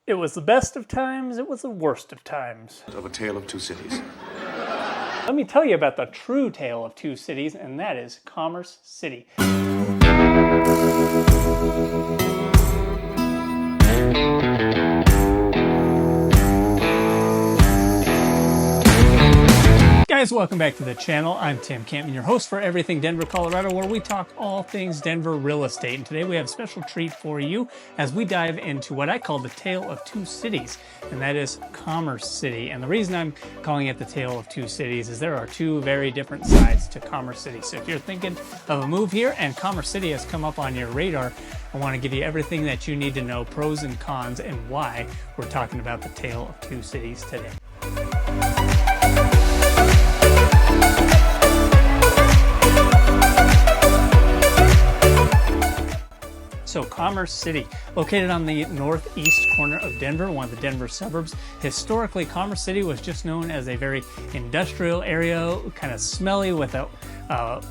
It was the best of times, it was the worst of times. Of a tale of two cities. Let me tell you about the true tale of two cities, and that is Commerce City. Guys, welcome back to the channel. I'm Tim Campman, your host for Everything Denver, Colorado, where we talk all things Denver real estate. And today we have a special treat for you as we dive into what I call the tale of two cities, and that is Commerce City. And the reason I'm calling it the tale of two cities is there are two very different sides to Commerce City. So if you're thinking of a move here and Commerce City has come up on your radar, I want to give you everything that you need to know, pros and cons, and why we're talking about the tale of two cities today. So Commerce City, located on the northeast corner of Denver, one of the Denver suburbs. Historically, Commerce City was just known as a very industrial area, kind of smelly with a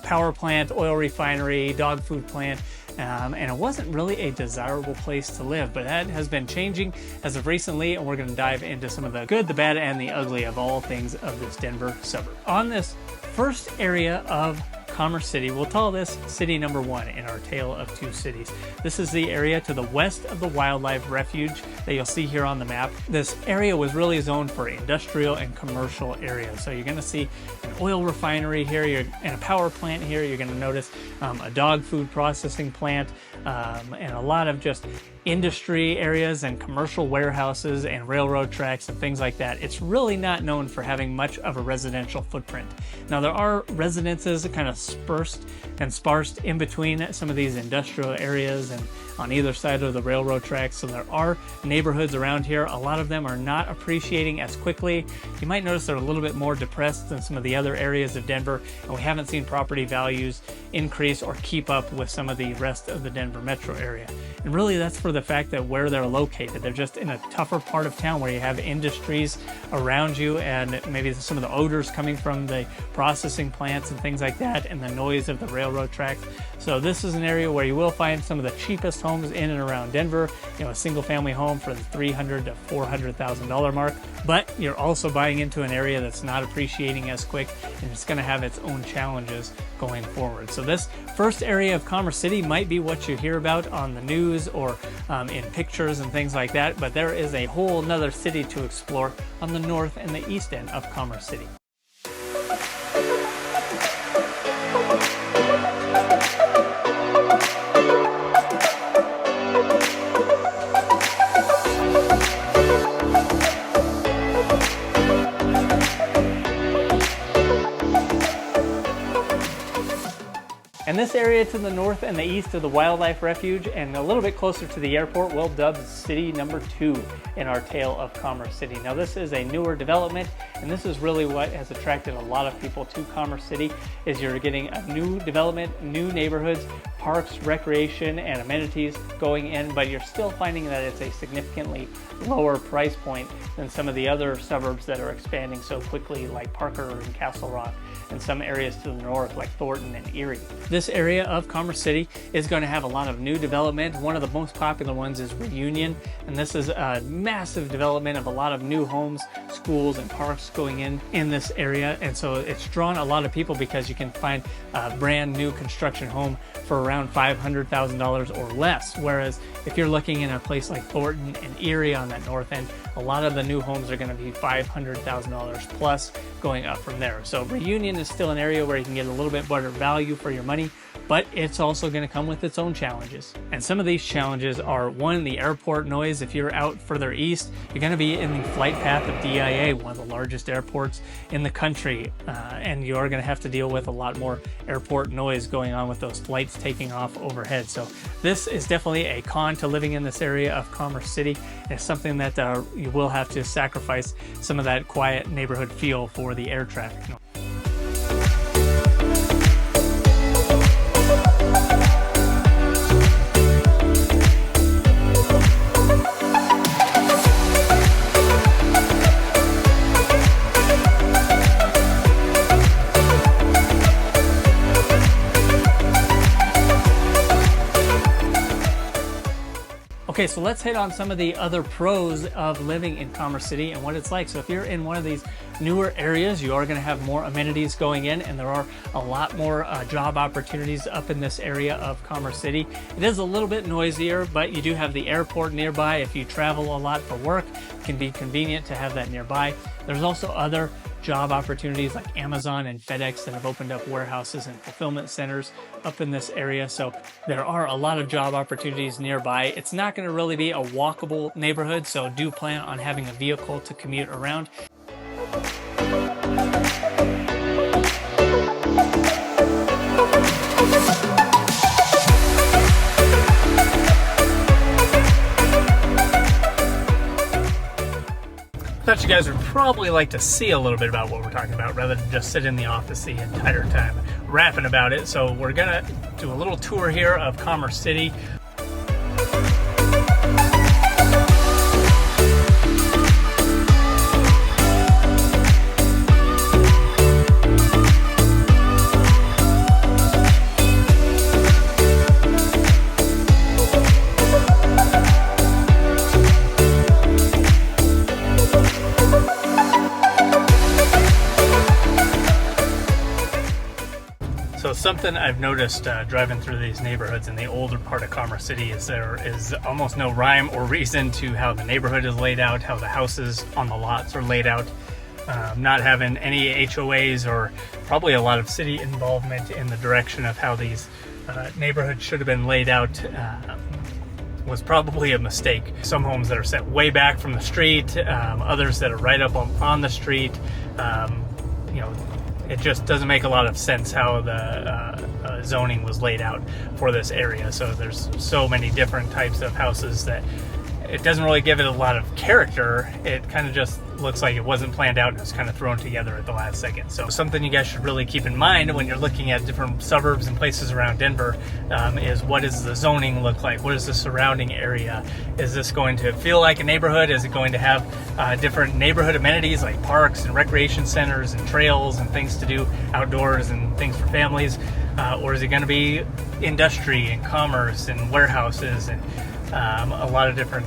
power plant, oil refinery, dog food plant. And it wasn't really a desirable place to live, but that has been changing as of recently, and we're going to dive into some of the good, the bad, and the ugly of all things of this Denver suburb. On this first area of Commerce City, we'll call this city number one in our tale of two cities. This is the area to the west of the wildlife refuge that you'll see here on the map. This area was really zoned for industrial and commercial areas. So you're going to see an oil refinery here, and a power plant here. You're going to notice a dog food processing plant, and a lot of just industry areas and commercial warehouses and railroad tracks and things like that. It's really not known for having much of a residential footprint. Now there are residences kind of sparsed in between some of these industrial areas and on either side of the railroad tracks. So there are neighborhoods around here. A lot of them are not appreciating as quickly. You might notice they're a little bit more depressed than some of the other areas of Denver, and we haven't seen property values increase or keep up with some of the rest of the Denver metro area. And really that's for the fact that where they're located, they're just in a tougher part of town where you have industries around you and maybe some of the odors coming from the processing plants and things like that, and the noise of the railroad tracks. So this is an area where you will find some of the cheapest homes in and around Denver, a single family home for the $300,000 to $400,000 mark, but you're also buying into an area that's not appreciating as quick, and it's going to have its own challenges going forward. So this first area of Commerce City might be what you hear about on the news or in pictures and things like that, but there is a whole nother city to explore on the north and the east end of Commerce City. And this area to the north and the east of the wildlife refuge and a little bit closer to the airport, we'll dub city number two in our tale of Commerce City. Now this is a newer development, and this is really what has attracted a lot of people to Commerce City, is you're getting a new development, new neighborhoods, parks, recreation, and amenities going in, but you're still finding that it's a significantly lower price point than some of the other suburbs that are expanding so quickly, like Parker and Castle Rock, and some areas to the north like Thornton and Erie. This area of Commerce City is going to have a lot of new development. One of the most popular ones is Reunion, and this is a massive development of a lot of new homes, schools, and parks going in this area. And so it's drawn a lot of people because you can find a brand new construction home for around $500,000 or less. Whereas if you're looking in a place like Thornton and Erie on that north end, a lot of the new homes are going to be $500,000 plus going up from there. So Reunion is still an area where you can get a little bit better value for your money, but it's also going to come with its own challenges. And some of these challenges are, one, the airport noise. If you're out further east, you're going to be in the flight path of DIA, one of the largest airports in the country, and you are going to have to deal with a lot more airport noise going on with those flights taking off overhead. So this is definitely a con to living in this area of Commerce City. It's something that you will have to sacrifice some of that quiet neighborhood feel for the air traffic noise. Okay, Okay, so let's hit on some of the other pros of living in Commerce City and what it's like. So if you're in one of these newer areas, you are going to have more amenities going in, and there are a lot more job opportunities up in this area of Commerce City. It is a little bit noisier, but you do have the airport nearby. If you travel a lot for work, it can be convenient to have that nearby. There's also other job opportunities like Amazon and FedEx that have opened up warehouses and fulfillment centers up in this area. So there are a lot of job opportunities nearby. It's not going to really be a walkable neighborhood, so do plan on having a vehicle to commute around. I thought you guys would probably like to see a little bit about what we're talking about rather than just sit in the office the entire time rapping about it. So we're gonna do a little tour here of Commerce City. So something I've noticed driving through these neighborhoods in the older part of Commerce City is there is almost no rhyme or reason to how the neighborhood is laid out, how the houses on the lots are laid out. Not having any HOAs or probably a lot of city involvement in the direction of how these neighborhoods should have been laid out was probably a mistake. Some homes that are set way back from the street, others that are right up on the street. You know, it just doesn't make a lot of sense how the zoning was laid out for this area. So there's so many different types of houses that it doesn't really give it a lot of character. It kind of just looks like it wasn't planned out and it was kind of thrown together at the last second. So something you guys should really keep in mind when you're looking at different suburbs and places around Denver is what does the zoning look like? What is the surrounding area? Is this going to feel like a neighborhood? Is it going to have different neighborhood amenities like parks and recreation centers and trails and things to do outdoors and things for families? Or is it going to be industry and commerce and warehouses and a lot of different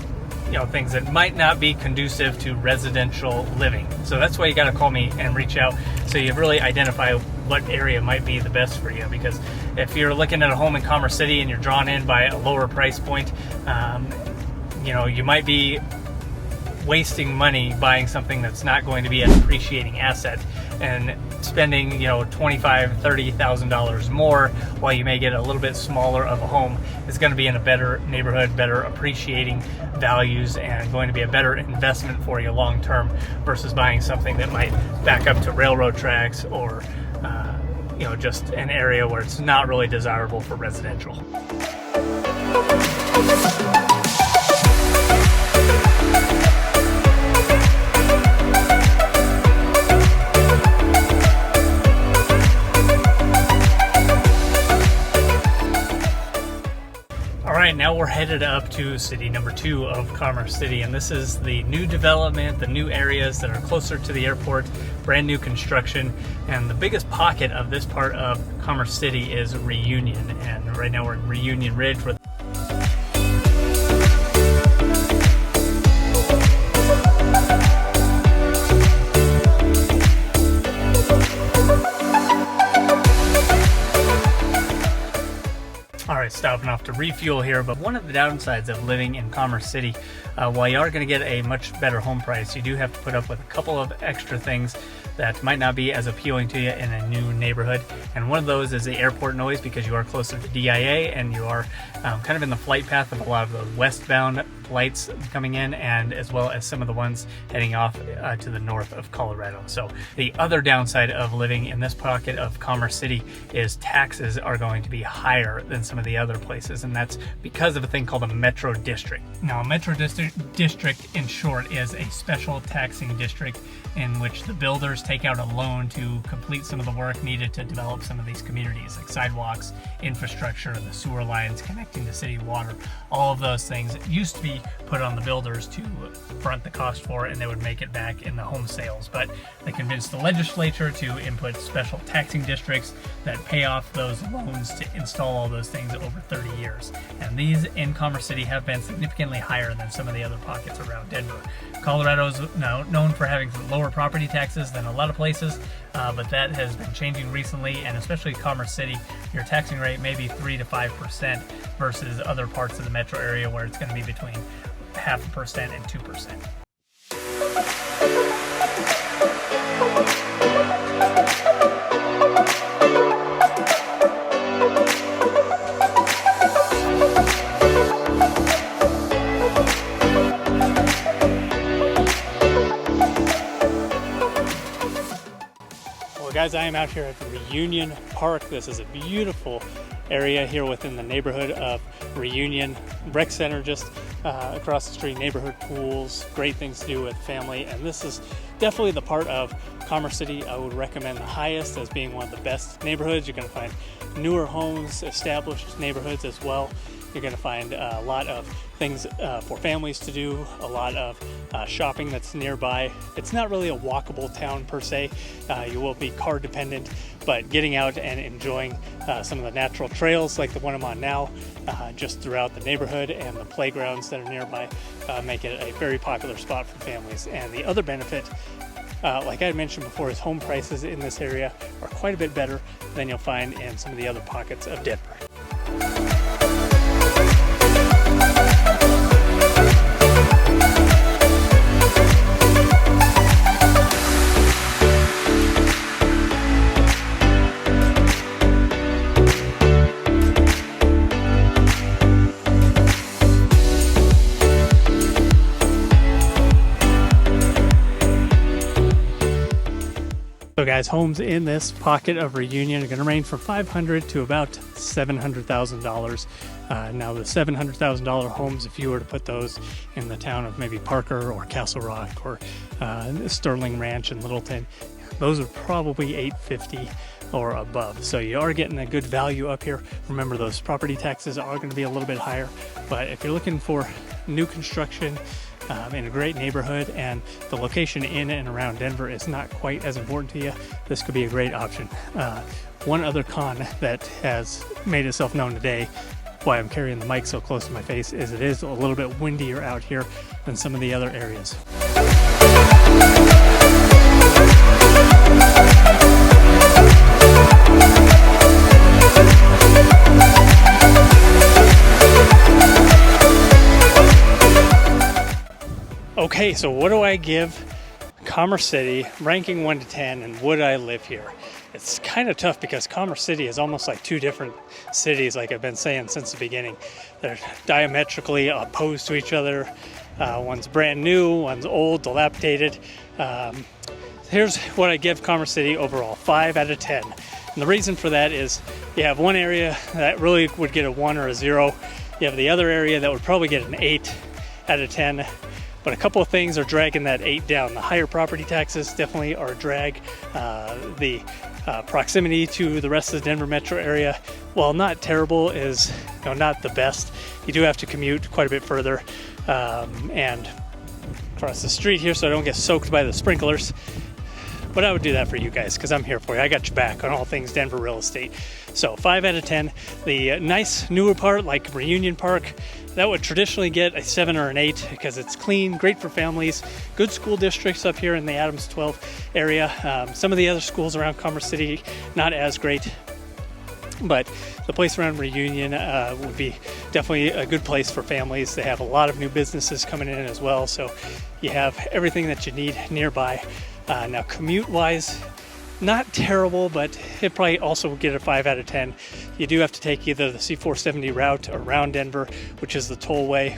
things that might not be conducive to residential living? So that's why you got to call me and reach out so you really identify what area might be the best for you. Because if you're looking at a home in Commerce City and you're drawn in by a lower price point, you might be wasting money buying something that's not going to be an appreciating asset and spending $25,000, $30,000 more while you may get a little bit smaller of a home is going to be in a better neighborhood, better appreciating values, and going to be a better investment for you long term versus buying something that might back up to railroad tracks or just an area where it's not really desirable for residential. Now we're headed up to city number 2 of Commerce City, and this is the new development, the new areas that are closer to the airport, brand new construction. And the biggest pocket of this part of Commerce City is Reunion, and right now we're in Reunion Ridge where stopping off to refuel here. But one of the downsides of living in Commerce City, while you are going to get a much better home price, you do have to put up with a couple of extra things that might not be as appealing to you in a new neighborhood. And one of those is the airport noise, because you are closer to DIA and you are kind of in the flight path of a lot of the westbound flights coming in, and as well as some of the ones heading off to the north of Colorado. So the other downside of living in this pocket of Commerce City is taxes are going to be higher than some of the other places, and that's because of a thing called a metro district. Now, a metro district in short is a special taxing district in which the builders take out a loan to complete some of the work needed to develop some of these communities, like sidewalks, infrastructure, the sewer lines connecting to city water, all of those things. It used to be be put on the builders to front the cost for it, and they would make it back in the home sales. But they convinced the legislature to input special taxing districts that pay off those loans to install all those things over 30 years. And these in Commerce City have been significantly higher than some of the other pockets around Denver. Colorado is now known for having lower property taxes than a lot of places, but that has been changing recently, and especially Commerce City, your taxing rate may be 3 to 5% versus other parts of the metro area where it's going to be between 0.5% and 2%. Well, guys, I am out here at Reunion Park. This is a beautiful area here within the neighborhood of Reunion. Rec center just across the street, neighborhood pools, great things to do with family, and this is definitely the part of Commerce City I would recommend the highest as being one of the best neighborhoods. You're going to find newer homes, established neighborhoods as well. You're going to find a lot of things for families to do, a lot of shopping that's nearby. It's not really a walkable town per se. You will be car dependent, but getting out and enjoying some of the natural trails like the one I'm on now, just throughout the neighborhood, and the playgrounds that are nearby make it a very popular spot for families. And the other benefit, like I had mentioned before, is home prices in this area are quite a bit better than you'll find in some of the other pockets of Denver. So guys, homes in this pocket of Reunion are going to range from $500,000 to about $700,000. Now the $700,000 homes, if you were to put those in the town of maybe Parker or Castle Rock or Sterling Ranch and Littleton, those are probably $850,000 or above. So you are getting a good value up here. Remember, those property taxes are going to be a little bit higher, but if you're looking for new construction in a great neighborhood, and the location in and around Denver is not quite as important to you, this could be a great option. One other con that has made itself known today, why I'm carrying the mic so close to my face, is it is a little bit windier out here than some of the other areas. Okay, so what do I give Commerce City, ranking 1 to 10, and would I live here? It's kind of tough because Commerce City is almost like two different cities, like I've been saying since the beginning. They're diametrically opposed to each other. One's brand new, one's old, dilapidated. Here's what I give Commerce City overall, 5 out of 10. And the reason for that is you have one area that really would get a 1 or a 0. You have the other area that would probably get an 8 out of 10. But a couple of things are dragging that 8 down. The higher property taxes definitely are a drag. The proximity to the rest of the Denver metro area, while not terrible, is not the best. You do have to commute quite a bit further and across the street here so I don't get soaked by the sprinklers. But I would do that for you guys because I'm here for you. I got your back on all things Denver real estate. So 5 out of 10. The nice newer part, like Reunion Park, that would traditionally get a 7 or an 8 because it's clean, great for families, good school districts up here in the Adams 12 area. Some of the other schools around Commerce City, not as great. But the place around Reunion would be definitely a good place for families. They have a lot of new businesses coming in as well. So you have everything that you need nearby. Now commute-wise, not terrible, but it probably also will get a 5 out of 10. You do have to take either the C470 route around Denver, which is the tollway,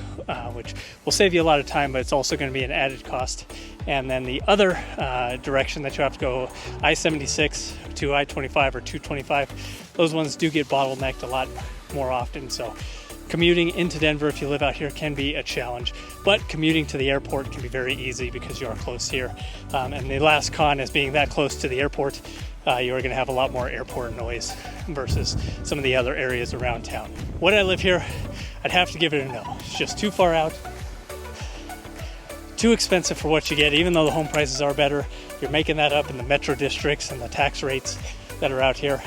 which will save you a lot of time, but it's also going to be an added cost. And then the other direction that you have to go, I-76 to I-25 or 225, those ones do get bottlenecked a lot more often. So commuting into Denver, if you live out here, can be a challenge, but commuting to the airport can be very easy because you are close here. And the last con is being that close to the airport, you are going to have a lot more airport noise versus some of the other areas around town. Would I live here? I'd have to give it a no. It's just too far out. too expensive for what you get. Even though the home prices are better, you're making that up in the metro districts and the tax rates that are out here.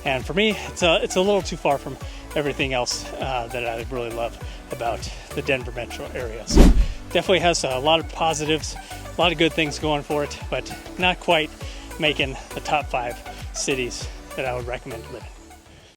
And for me, it's a little too far from everything else that I really love about the Denver metro area. So definitely has a lot of positives, a lot of good things going for it, but not quite making the top 5 cities that I would recommend to live in.